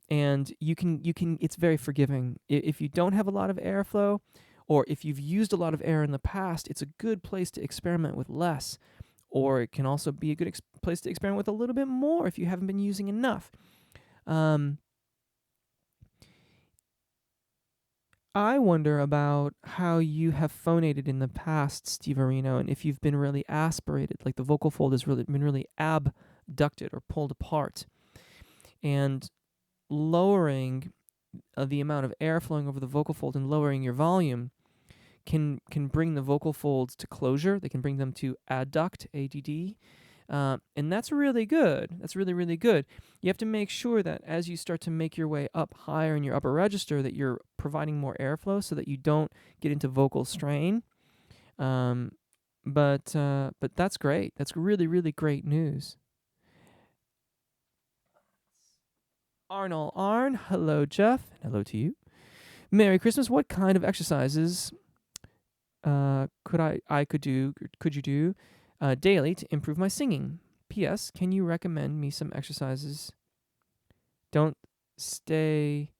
And you can it's very forgiving. If you don't have a lot of airflow, or if you've used a lot of air in the past, it's a good place to experiment with less. Or it can also be a good place to experiment with a little bit more if you haven't been using enough. I wonder about how you have phonated in the past, Steve Areno, and if you've been really aspirated, like the vocal fold has really been really abducted or pulled apart. And lowering the amount of air flowing over the vocal fold and lowering your volume can bring the vocal folds to closure. They can bring them to adduct, ADD, and that's really good. That's really, really good. You have to make sure that as you start to make your way up higher in your upper register, that you're providing more airflow so that you don't get into vocal strain. But that's great. That's really, really great news. Arnold Arn, hello Jeff, hello to you. Merry Christmas. What kind of exercises could you do daily to improve my singing? P.S. Can you recommend me some exercises? Don't stay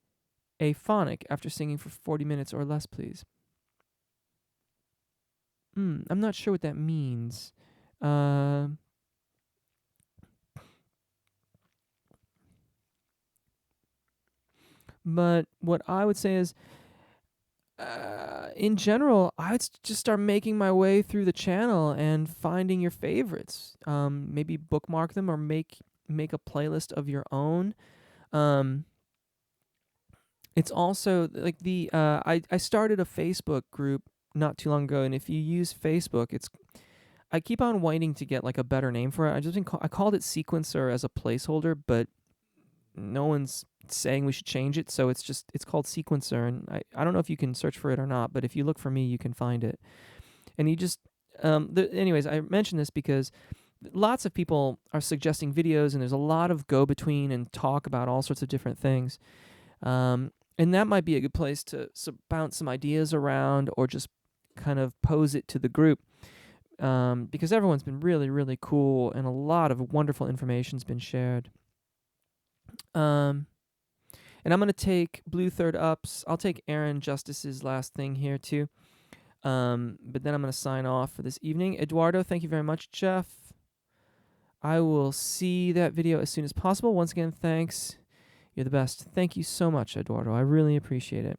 aphonic after singing for 40 minutes or less, please. I'm not sure what that means. But what I would say is, in general, I'd just start making my way through the channel and finding your favorites. Maybe bookmark them or make a playlist of your own. It's also like I started a Facebook group not too long ago, and if you use Facebook, I keep on waiting to get like a better name for it. I called it Sequencer as a placeholder, but no one's saying we should change it, so it's called Sequencer, and I don't know if you can search for it or not, but if you look for me, you can find it. And you just anyways, I mention this because lots of people are suggesting videos, and there's a lot of go between and talk about all sorts of different things. And that might be a good place to bounce some ideas around or just kind of pose it to the group, because everyone's been really, really cool and a lot of wonderful information's been shared. And I'm going to take Blue Third Ups. I'll take Aaron Justice's last thing here too. But then I'm going to sign off for this evening. Eduardo, thank you very much, Jeff. I will see that video as soon as possible. Once again, thanks. You're the best. Thank you so much, Eduardo. I really appreciate it.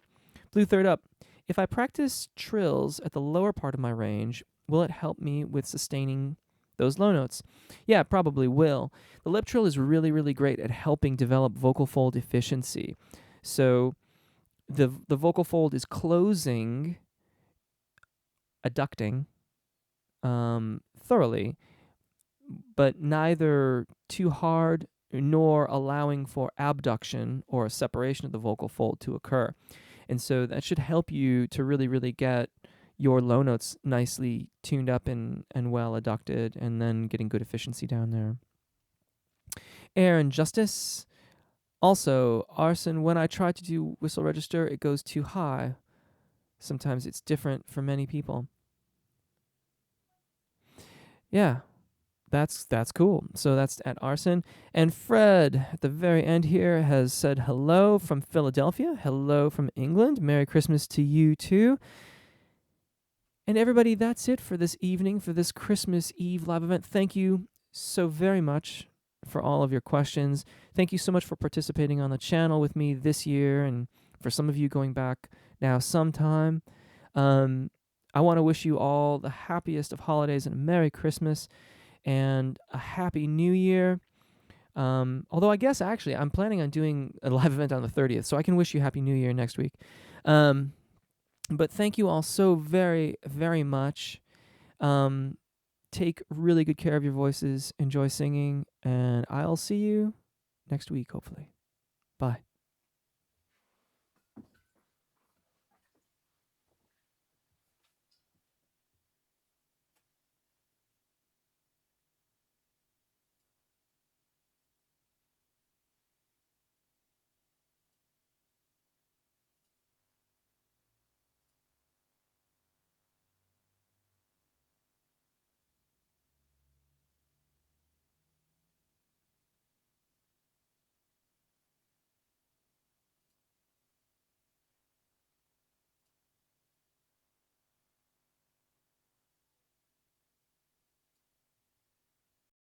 Blue third up. If I practice trills at the lower part of my range, will it help me with sustaining those low notes? Yeah, it probably will. The lip trill is really, really great at helping develop vocal fold efficiency. So the vocal fold is closing, adducting thoroughly, but neither too hard nor allowing for abduction or a separation of the vocal fold to occur. And so that should help you to really, really get your low notes nicely tuned up and well adducted, and then getting good efficiency down there. Air and Justice. Also, Arson, when I try to do whistle register, it goes too high. Sometimes it's different for many people. Yeah, that's cool. So that's at Arson. And Fred, at the very end here, has said hello from Philadelphia. Hello from England. Merry Christmas to you too. And everybody, that's it for this evening, for this Christmas Eve live event. Thank you so very much for all of your questions. Thank you so much for participating on the channel with me this year, and for some of you going back now sometime. I want to wish you all the happiest of holidays and a Merry Christmas and a Happy New Year. Although I guess actually I'm planning on doing a live event on the 30th, so I can wish you Happy New Year next week. But thank you all so very, very much. Take really good care of your voices. Enjoy singing. And I'll see you next week, hopefully. Bye.